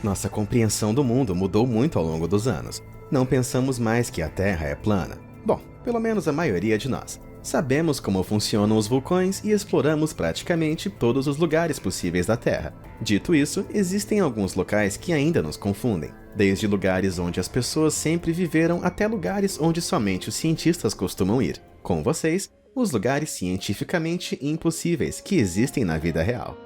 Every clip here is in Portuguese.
Nossa compreensão do mundo mudou muito ao longo dos anos. Não pensamos mais que a Terra é plana. Bom, pelo menos a maioria de nós. Sabemos como funcionam os vulcões e exploramos praticamente todos os lugares possíveis da Terra. Dito isso, existem alguns locais que ainda nos confundem, desde lugares onde as pessoas sempre viveram até lugares onde somente os cientistas costumam ir. Com vocês, os lugares cientificamente impossíveis que existem na vida real.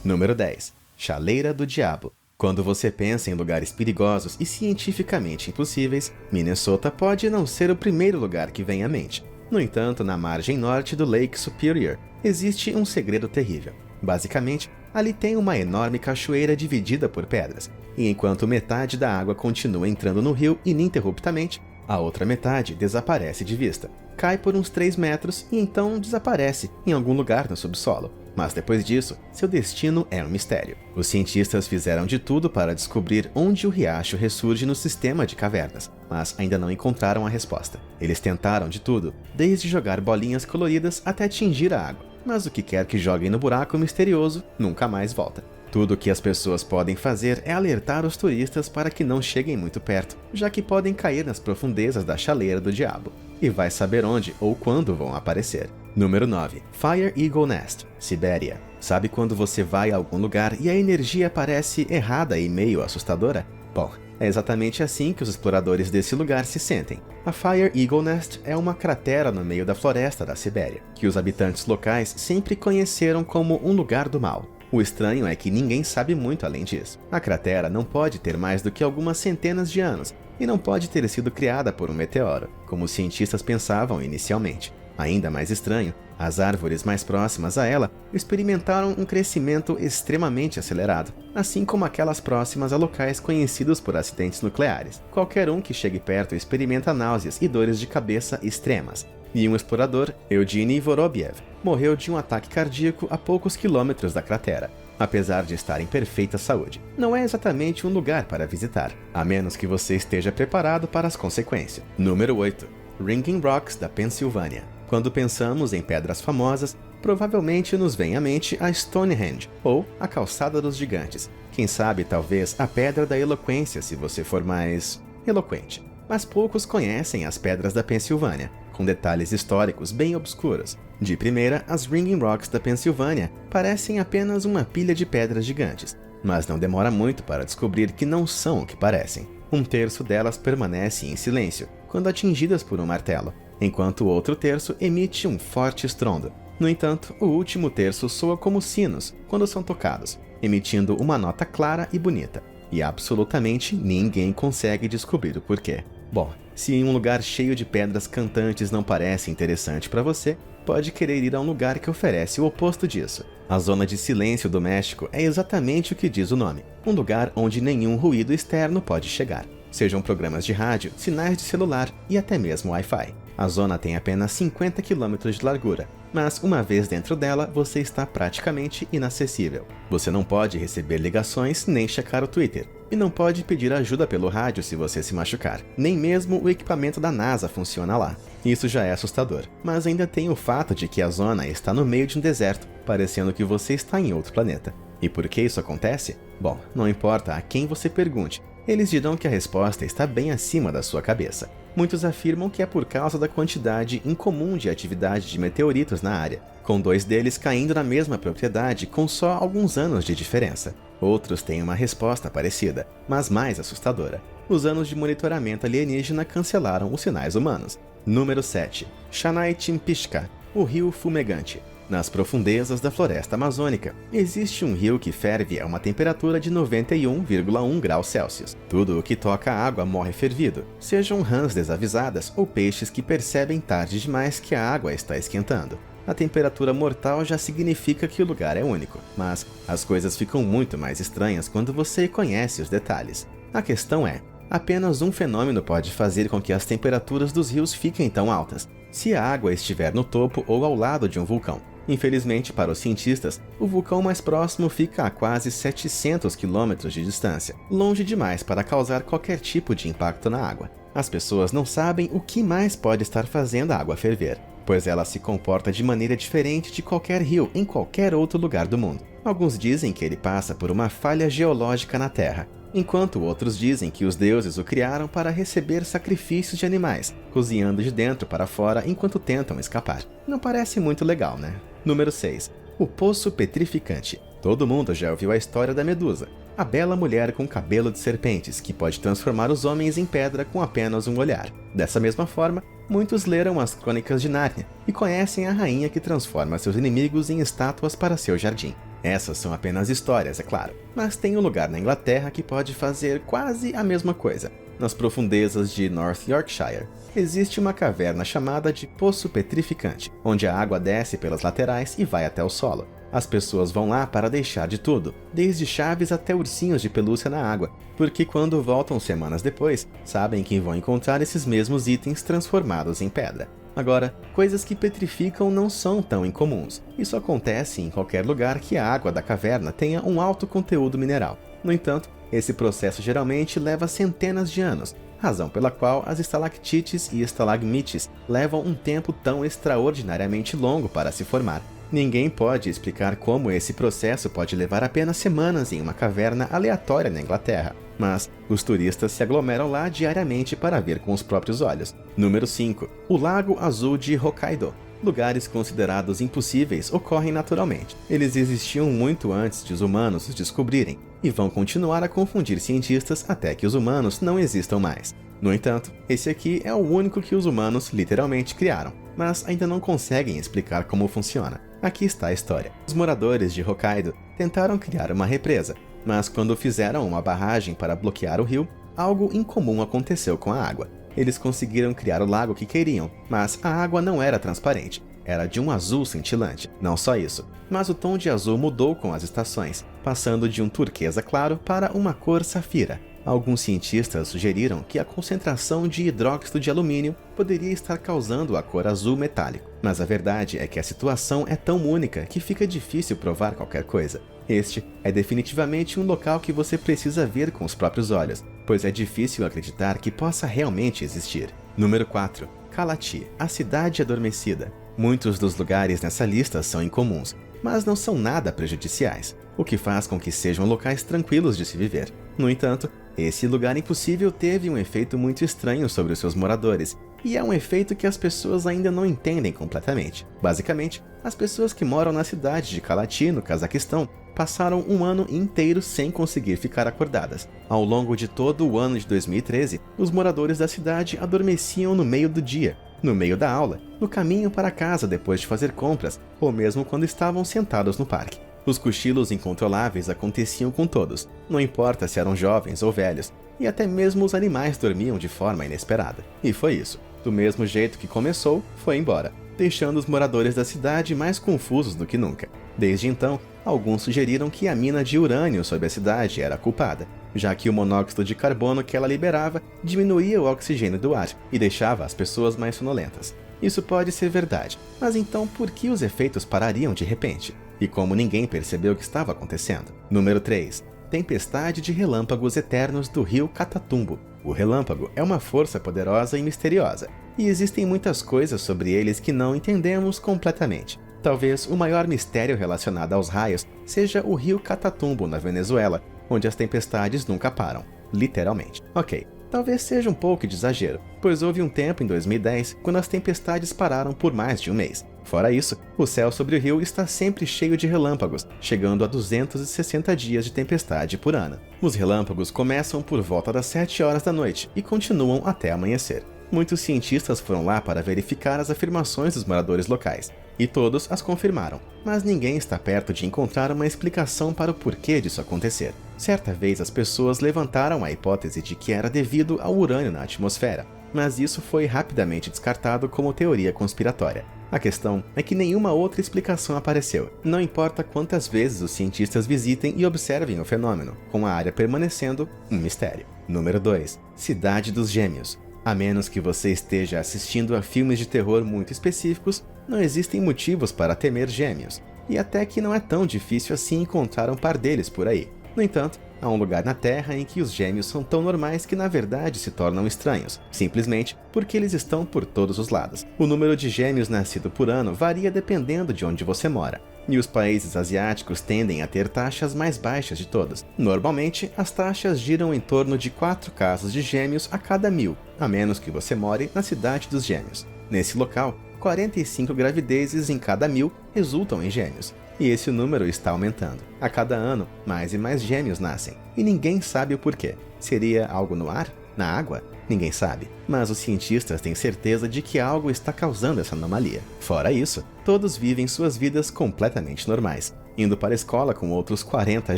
Número 10. Chaleira do Diabo. Quando você pensa em lugares perigosos e cientificamente impossíveis, Minnesota pode não ser o primeiro lugar que vem à mente. No entanto, na margem norte do Lake Superior, existe um segredo terrível. Basicamente, ali tem uma enorme cachoeira dividida por pedras, e enquanto metade da água continua entrando no rio ininterruptamente, a outra metade desaparece de vista. Cai por uns 3 metros e então desaparece em algum lugar no subsolo. Mas depois disso, seu destino é um mistério. Os cientistas fizeram de tudo para descobrir onde o riacho ressurge no sistema de cavernas, mas ainda não encontraram a resposta. Eles tentaram de tudo, desde jogar bolinhas coloridas até atingir a água, mas o que quer que joguem no buraco misterioso nunca mais volta. Tudo o que as pessoas podem fazer é alertar os turistas para que não cheguem muito perto, já que podem cair nas profundezas da chaleira do diabo. E vai saber onde ou quando vão aparecer. Número 9. Fire Eagle Nest, Sibéria. Sabe quando você vai a algum lugar e a energia parece errada e meio assustadora? Bom, é exatamente assim que os exploradores desse lugar se sentem. A Fire Eagle Nest é uma cratera no meio da floresta da Sibéria, que os habitantes locais sempre conheceram como um lugar do mal. O estranho é que ninguém sabe muito além disso. A cratera não pode ter mais do que algumas centenas de anos, e não pode ter sido criada por um meteoro, como os cientistas pensavam inicialmente. Ainda mais estranho, as árvores mais próximas a ela experimentaram um crescimento extremamente acelerado, assim como aquelas próximas a locais conhecidos por acidentes nucleares. Qualquer um que chegue perto experimenta náuseas e dores de cabeça extremas. E um explorador, Eugene Vorobiev, morreu de um ataque cardíaco a poucos quilômetros da cratera. Apesar de estar em perfeita saúde, não é exatamente um lugar para visitar, a menos que você esteja preparado para as consequências. Número 8. Ringing Rocks da Pensilvânia. Quando pensamos em pedras famosas, provavelmente nos vem à mente a Stonehenge, ou a Calçada dos Gigantes. Quem sabe, talvez, a Pedra da Eloquência, se você for mais eloquente. Mas poucos conhecem as pedras da Pensilvânia, com detalhes históricos bem obscuros. De primeira, as Ringing Rocks da Pensilvânia parecem apenas uma pilha de pedras gigantes, mas não demora muito para descobrir que não são o que parecem. 1/3 delas permanece em silêncio quando atingidas por um martelo, enquanto o outro terço emite um forte estrondo. No entanto, o último terço soa como sinos quando são tocados, emitindo uma nota clara e bonita, e absolutamente ninguém consegue descobrir o porquê. Bom, se em um lugar cheio de pedras cantantes não parece interessante para você, pode querer ir a um lugar que oferece o oposto disso. A zona de silêncio do México é exatamente o que diz o nome, um lugar onde nenhum ruído externo pode chegar, sejam programas de rádio, sinais de celular e até mesmo Wi-Fi. A zona tem apenas 50 km de largura, mas uma vez dentro dela você está praticamente inacessível. Você não pode receber ligações nem checar o Twitter, e não pode pedir ajuda pelo rádio se você se machucar. Nem mesmo o equipamento da NASA funciona lá. Isso já é assustador, mas ainda tem o fato de que a zona está no meio de um deserto, parecendo que você está em outro planeta. E por que isso acontece? Bom, não importa a quem você pergunte, eles dirão que a resposta está bem acima da sua cabeça. Muitos afirmam que é por causa da quantidade incomum de atividade de meteoritos na área, com 2 deles caindo na mesma propriedade com só alguns anos de diferença. Outros têm uma resposta parecida, mas mais assustadora. Os anos de monitoramento alienígena cancelaram os sinais humanos. Número 7. Xanay-Timpishka, o rio fumegante. Nas profundezas da floresta amazônica, existe um rio que ferve a uma temperatura de 91,1 graus Celsius. Tudo o que toca a água morre fervido, sejam rãs desavisadas ou peixes que percebem tarde demais que a água está esquentando. A temperatura mortal já significa que o lugar é único, mas as coisas ficam muito mais estranhas quando você conhece os detalhes. A questão é, apenas um fenômeno pode fazer com que as temperaturas dos rios fiquem tão altas, se a água estiver no topo ou ao lado de um vulcão. Infelizmente para os cientistas, o vulcão mais próximo fica a quase 700 km de distância, longe demais para causar qualquer tipo de impacto na água. As pessoas não sabem o que mais pode estar fazendo a água ferver, pois ela se comporta de maneira diferente de qualquer rio em qualquer outro lugar do mundo. Alguns dizem que ele passa por uma falha geológica na Terra, enquanto outros dizem que os deuses o criaram para receber sacrifícios de animais, cozinhando de dentro para fora enquanto tentam escapar. Não parece muito legal, né? Número 6. O Poço Petrificante. Todo mundo já ouviu a história da Medusa, a bela mulher com cabelo de serpentes que pode transformar os homens em pedra com apenas um olhar. Dessa mesma forma, muitos leram as Crônicas de Nárnia e conhecem a rainha que transforma seus inimigos em estátuas para seu jardim. Essas são apenas histórias, é claro, mas tem um lugar na Inglaterra que pode fazer quase a mesma coisa. Nas profundezas de North Yorkshire, existe uma caverna chamada de Poço Petrificante, onde a água desce pelas laterais e vai até o solo. As pessoas vão lá para deixar de tudo, desde chaves até ursinhos de pelúcia na água, porque quando voltam semanas depois, sabem que vão encontrar esses mesmos itens transformados em pedra. Agora, coisas que petrificam não são tão incomuns. Isso acontece em qualquer lugar que a água da caverna tenha um alto conteúdo mineral. No entanto, esse processo geralmente leva centenas de anos, razão pela qual as estalactites e estalagmites levam um tempo tão extraordinariamente longo para se formar. Ninguém pode explicar como esse processo pode levar apenas semanas em uma caverna aleatória na Inglaterra, mas os turistas se aglomeram lá diariamente para ver com os próprios olhos. Número 5. O Lago Azul de Hokkaido. Lugares considerados impossíveis ocorrem naturalmente. Eles existiam muito antes de os humanos os descobrirem, e vão continuar a confundir cientistas até que os humanos não existam mais. No entanto, esse aqui é o único que os humanos literalmente criaram, mas ainda não conseguem explicar como funciona. Aqui está a história. Os moradores de Hokkaido tentaram criar uma represa, mas quando fizeram uma barragem para bloquear o rio, algo incomum aconteceu com a água. Eles conseguiram criar o lago que queriam, mas a água não era transparente. Era de um azul cintilante. Não só isso, mas o tom de azul mudou com as estações, passando de um turquesa claro para uma cor safira. Alguns cientistas sugeriram que a concentração de hidróxido de alumínio poderia estar causando a cor azul metálico, mas a verdade é que a situação é tão única que fica difícil provar qualquer coisa. Este é definitivamente um local que você precisa ver com os próprios olhos, pois é difícil acreditar que possa realmente existir. Número 4. Kalati, a cidade adormecida. Muitos dos lugares nessa lista são incomuns, mas não são nada prejudiciais, o que faz com que sejam locais tranquilos de se viver. No entanto, esse lugar impossível teve um efeito muito estranho sobre os seus moradores, e é um efeito que as pessoas ainda não entendem completamente. Basicamente, as pessoas que moram na cidade de Kalati, no Cazaquistão, passaram um ano inteiro sem conseguir ficar acordadas. Ao longo de todo o ano de 2013, os moradores da cidade adormeciam no meio do dia, no meio da aula, no caminho para casa depois de fazer compras, ou mesmo quando estavam sentados no parque. Os cochilos incontroláveis aconteciam com todos, não importa se eram jovens ou velhos, e até mesmo os animais dormiam de forma inesperada. E foi isso. Do mesmo jeito que começou, foi embora, deixando os moradores da cidade mais confusos do que nunca. Desde então, alguns sugeriram que a mina de urânio sob a cidade era a culpada, já que o monóxido de carbono que ela liberava diminuía o oxigênio do ar e deixava as pessoas mais sonolentas. Isso pode ser verdade, mas então por que os efeitos parariam de repente? E como ninguém percebeu o que estava acontecendo? Número 3. Tempestade de relâmpagos eternos do rio Catatumbo. O relâmpago é uma força poderosa e misteriosa, e existem muitas coisas sobre eles que não entendemos completamente. Talvez o maior mistério relacionado aos raios seja o rio Catatumbo, na Venezuela, onde as tempestades nunca param, literalmente. Ok, talvez seja um pouco de exagero, pois houve um tempo em 2010 quando as tempestades pararam por mais de um mês. Fora isso, o céu sobre o rio está sempre cheio de relâmpagos, chegando a 260 dias de tempestade por ano. Os relâmpagos começam por volta das 7 horas da noite e continuam até amanhecer. Muitos cientistas foram lá para verificar as afirmações dos moradores locais, e todos as confirmaram, mas ninguém está perto de encontrar uma explicação para o porquê disso acontecer. Certa vez as pessoas levantaram a hipótese de que era devido ao urânio na atmosfera, mas isso foi rapidamente descartado como teoria conspiratória. A questão é que nenhuma outra explicação apareceu, não importa quantas vezes os cientistas visitem e observem o fenômeno, com a área permanecendo um mistério. Número 2. Cidade dos Gêmeos. A menos que você esteja assistindo a filmes de terror muito específicos, não existem motivos para temer gêmeos, e até que não é tão difícil assim encontrar um par deles por aí. No entanto, Há um lugar na Terra em que os gêmeos são tão normais que na verdade se tornam estranhos, simplesmente porque eles estão por todos os lados. O número de gêmeos nascidos por ano varia dependendo de onde você mora, e os países asiáticos tendem a ter taxas mais baixas de todas. Normalmente, as taxas giram em torno de 4 casos de gêmeos a cada 1000, a menos que você more na cidade dos gêmeos. Nesse local, 45 gravidezes em cada 1000 resultam em gêmeos, e esse número está aumentando. A cada ano, mais e mais gêmeos nascem, e ninguém sabe o porquê. Seria algo no ar? Na água? Ninguém sabe, mas os cientistas têm certeza de que algo está causando essa anomalia. Fora isso, todos vivem suas vidas completamente normais, indo para a escola com outros 40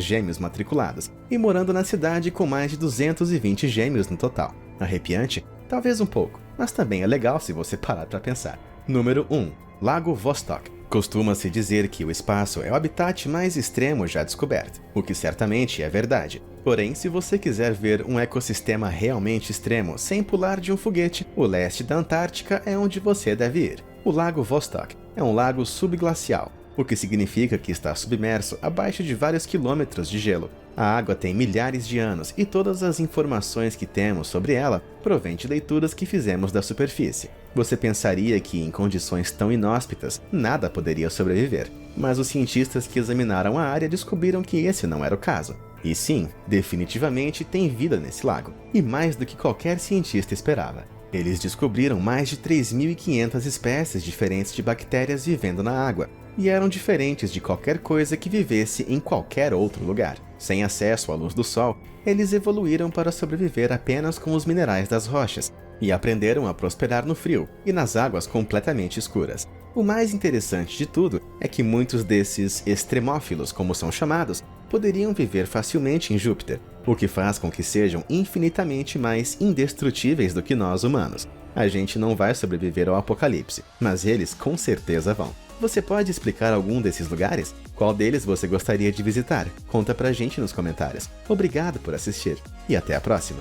gêmeos matriculados, e morando na cidade com mais de 220 gêmeos no total. Arrepiante? Talvez um pouco, mas também é legal se você parar para pensar. Número 1. Lago Vostok. Costuma-se dizer que o espaço é o habitat mais extremo já descoberto, o que certamente é verdade. Porém, se você quiser ver um ecossistema realmente extremo sem pular de um foguete, o leste da Antártica é onde você deve ir. O Lago Vostok é um lago subglacial, o que significa que está submerso abaixo de vários quilômetros de gelo. A água tem milhares de anos e todas as informações que temos sobre ela provêm de leituras que fizemos da superfície. Você pensaria que em condições tão inóspitas nada poderia sobreviver, mas os cientistas que examinaram a área descobriram que esse não era o caso. E sim, definitivamente tem vida nesse lago, e mais do que qualquer cientista esperava. Eles descobriram mais de 3.500 espécies diferentes de bactérias vivendo na água, e eram diferentes de qualquer coisa que vivesse em qualquer outro lugar. Sem acesso à luz do sol, eles evoluíram para sobreviver apenas com os minerais das rochas, e aprenderam a prosperar no frio e nas águas completamente escuras. O mais interessante de tudo é que muitos desses extremófilos, como são chamados, poderiam viver facilmente em Júpiter, o que faz com que sejam infinitamente mais indestrutíveis do que nós humanos. A gente não vai sobreviver ao apocalipse, mas eles com certeza vão. Você pode explicar algum desses lugares? Qual deles você gostaria de visitar? Conta pra gente nos comentários. Obrigado por assistir e até a próxima!